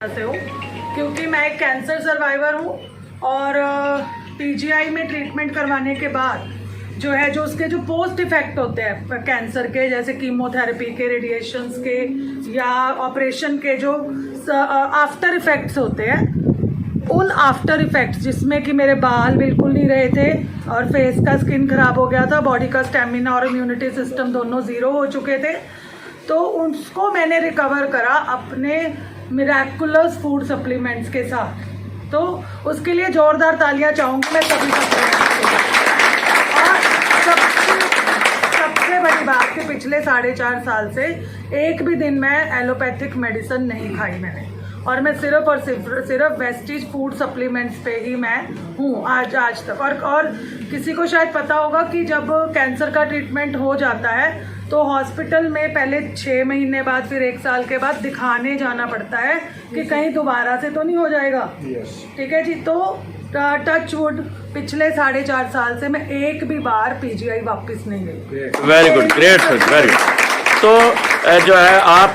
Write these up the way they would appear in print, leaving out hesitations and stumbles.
से हूँ क्योंकि मैं एक कैंसर सर्वाइवर हूँ और पीजीआई में ट्रीटमेंट करवाने के बाद जो है जो उसके जो पोस्ट इफेक्ट होते हैं कैंसर के, जैसे कीमोथेरेपी के, रेडिएशंस के या ऑपरेशन के जो आफ्टर इफेक्ट्स होते हैं, उन आफ्टर इफेक्ट्स जिसमें कि मेरे बाल बिल्कुल नहीं रहे थे और फेस का स्किन खराब हो गया था, बॉडी का स्टेमिना और इम्यूनिटी सिस्टम दोनों ज़ीरो हो चुके थे, तो उसको मैंने रिकवर करा अपने मिराकुलस फूड सप्लीमेंट्स के साथ। तो उसके लिए जोरदार तालियां चाहूँगी मैं सभी और सबसे बड़ी बात कि पिछले 4.5 साल से एक भी दिन मैं एलोपैथिक मेडिसिन नहीं खाई मैंने, और मैं सिर्फ और सिर्फ वेस्टीज फूड सप्लीमेंट्स पे ही मैं हूँ आज तक। और किसी को शायद पता होगा कि जब कैंसर का ट्रीटमेंट हो जाता है तो हॉस्पिटल में पहले 6 महीने बाद फिर 1 साल के बाद दिखाने जाना पड़ता है कि कहीं दोबारा से तो नहीं हो जाएगा। ठीक है जी। तो टच वुड पिछले 4.5 साल से मैं एक भी बार पीजीआई वापस नहीं गई। Very good, great sir, very good. तो जो है आप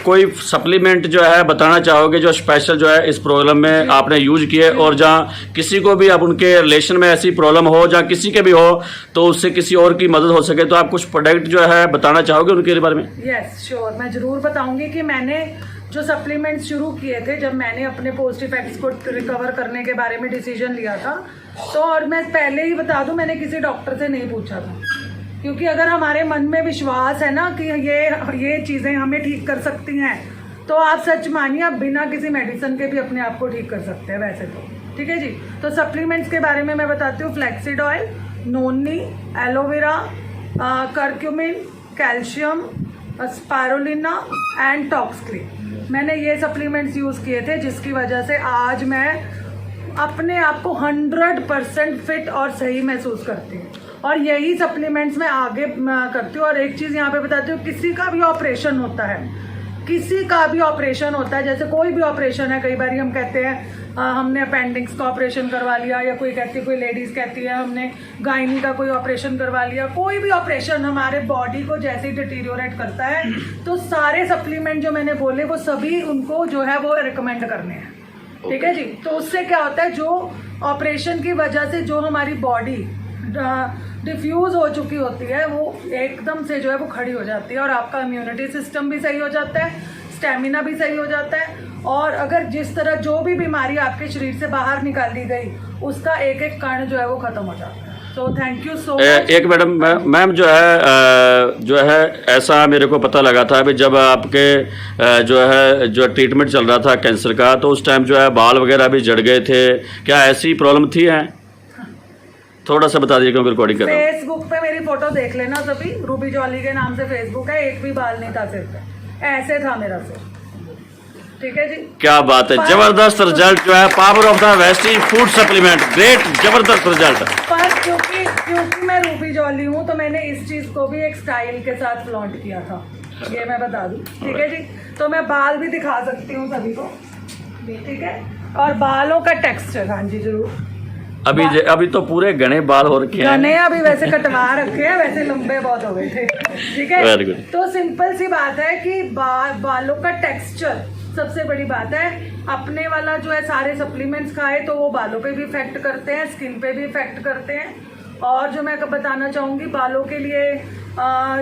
कोई सप्लीमेंट जो है बताना चाहोगे जो स्पेशल जो है इस प्रॉब्लम में आपने यूज किए, और जहाँ किसी को भी अब उनके रिलेशन में ऐसी प्रॉब्लम हो, जहाँ किसी के भी हो, तो उससे किसी और की मदद हो सके, तो आप कुछ प्रोडक्ट जो है बताना चाहोगे उनके बारे में? यस श्योर, मैं ज़रूर बताऊंगी कि मैंने जो सप्लीमेंट्स शुरू किए थे जब मैंने अपने पोस्ट इफेक्ट्स को रिकवर करने के बारे में डिसीजन लिया था, तो और मैं पहले ही बता दूं मैंने किसी डॉक्टर से नहीं पूछा था, क्योंकि अगर हमारे मन में विश्वास है ना कि ये चीज़ें हमें ठीक कर सकती हैं, तो आप सच मानिए आप बिना किसी मेडिसिन के भी अपने आप को ठीक कर सकते हैं वैसे तो। ठीक है जी। तो सप्लीमेंट्स के बारे में मैं बताती हूँ। Flaxseed oil, noni, aloe vera, curcumin, calcium, spirulina and ToxClean, मैंने ये सप्लीमेंट्स यूज़ किए थे, जिसकी वजह से आज मैं अपने आप को 100% फिट और सही महसूस करती हूँ, और यही सप्लीमेंट्स मैं आगे करती हूँ। और एक चीज़ यहाँ पे बताती हूँ, किसी का भी ऑपरेशन होता है, जैसे कोई भी ऑपरेशन है, कई बार हम कहते हैं हमने अपेंडिक्स का ऑपरेशन करवा लिया, या कोई लेडीज़ कहती है हमने गायनी का कोई ऑपरेशन करवा लिया, कोई भी ऑपरेशन हमारे बॉडी को जैसे ही डिटीरियोरेट करता है, तो सारे सप्लीमेंट जो मैंने बोले वो सभी उनको जो है वो रिकमेंड करने हैं। ठीक है जी। तो उससे क्या होता है, जो ऑपरेशन की वजह से जो हमारी बॉडी डिफ्यूज हो चुकी होती है वो एकदम से जो है वो खड़ी हो जाती है, और आपका इम्यूनिटी सिस्टम भी सही हो जाता है, स्टेमिना भी सही हो जाता है, और अगर जिस तरह जो भी बीमारी आपके शरीर से बाहर निकाल दी गई उसका एक एक कण जो है वो खत्म हो जाता है। तो थैंक यू सो मच। एक मैम जो है ऐसा मेरे को पता लगा था अभी जब आपके जो ट्रीटमेंट चल रहा था कैंसर का, तो उस टाइम जो है बाल वगैरह भी झड़ गए थे, क्या ऐसी प्रॉब्लम थी? है थोड़ा सा बता दीजिए क्योंकि रिकॉर्डिंग कर रहा हूं। फेसबुक पे मेरी फोटो देख लेना सभी, रूबी जॉली के नाम से फेसबुक है, एक भी बाल नहीं था सिर पे, ऐसे था मेरा सिर। ठीक है जी। क्या बात है, जबरदस्त रिजल्ट जो है, power of the Vestige food supplement, great, जबरदस्त रिजल्ट। पर क्योंकि मैं रूबी जॉली हूँ तो मैंने इस चीज को भी एक स्टाइल के साथ फ्लॉन्ट किया था, ये मैं बता दूं। ठीक है जी। तो मैं बाल भी दिखा सकती हूँ सभी को, ठीक है, और बालों का टेक्सचर, हाँ जी जरूर। अभी तो पूरे घने बाल हो रखे हैं। घने अभी वैसे कटवा रखे हैं, वैसे लंबे बहुत हो गए थे। ठीक है। Very good. तो सिंपल सी बात है कि बालों का टेक्सचर सबसे बड़ी बात है। अपने वाला जो है सारे सप्लीमेंट्स खाए तो वो बालों पे भी इफेक्ट करते हैं, स्किन पे भी इफेक्ट करते हैं। और जो मैं बताना चाहूँगी बालों के लिए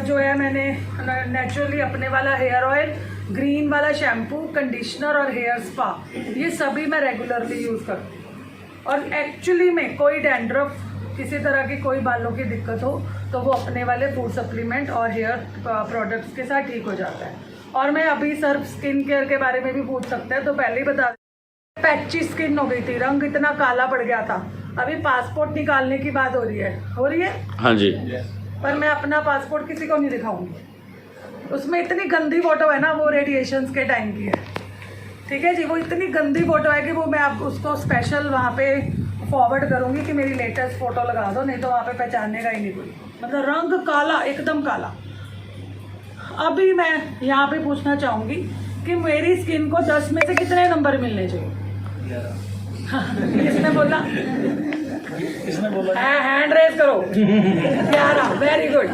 जो है मैंने नेचुरली अपने वाला हेयर ऑयल, ग्रीन वाला शैम्पू, कंडीशनर और हेयर स्पा, ये सभी मैं रेगुलरली यूज़ करती हूँ। और एक्चुअली में कोई डैंड्रफ, किसी तरह की कोई बालों की दिक्कत हो तो वो अपने वाले फूड सप्लीमेंट और हेयर प्रोडक्ट्स के साथ ठीक हो जाता है। और मैं अभी सर स्किन केयर के बारे में भी पूछ सकते हैं, तो पहले ही बता दें, पैची स्किन हो गई थी, रंग इतना काला पड़ गया था। अभी पासपोर्ट निकालने की बात हो रही है। हाँ जी। पर मैं अपना पासपोर्ट किसी को नहीं दिखाऊंगी, उसमें इतनी गंदी फोटो है ना, वो रेडिएशंस के टाइम की है। ठीक है जी। वो इतनी गंदी फोटो है कि वो मैं आप उसको स्पेशल वहाँ पे फॉरवर्ड करूँगी कि मेरी लेटेस्ट फोटो लगा दो, नहीं तो वहाँ पे पहचानने का ही नहीं कोई। मतलब रंग काला, एकदम काला। अभी मैं यहाँ पे पूछना चाहूँगी कि मेरी स्किन को 10 में से कितने नंबर मिलने चाहिए? किसने बोला? हैंड रेज करो। 11। Very good.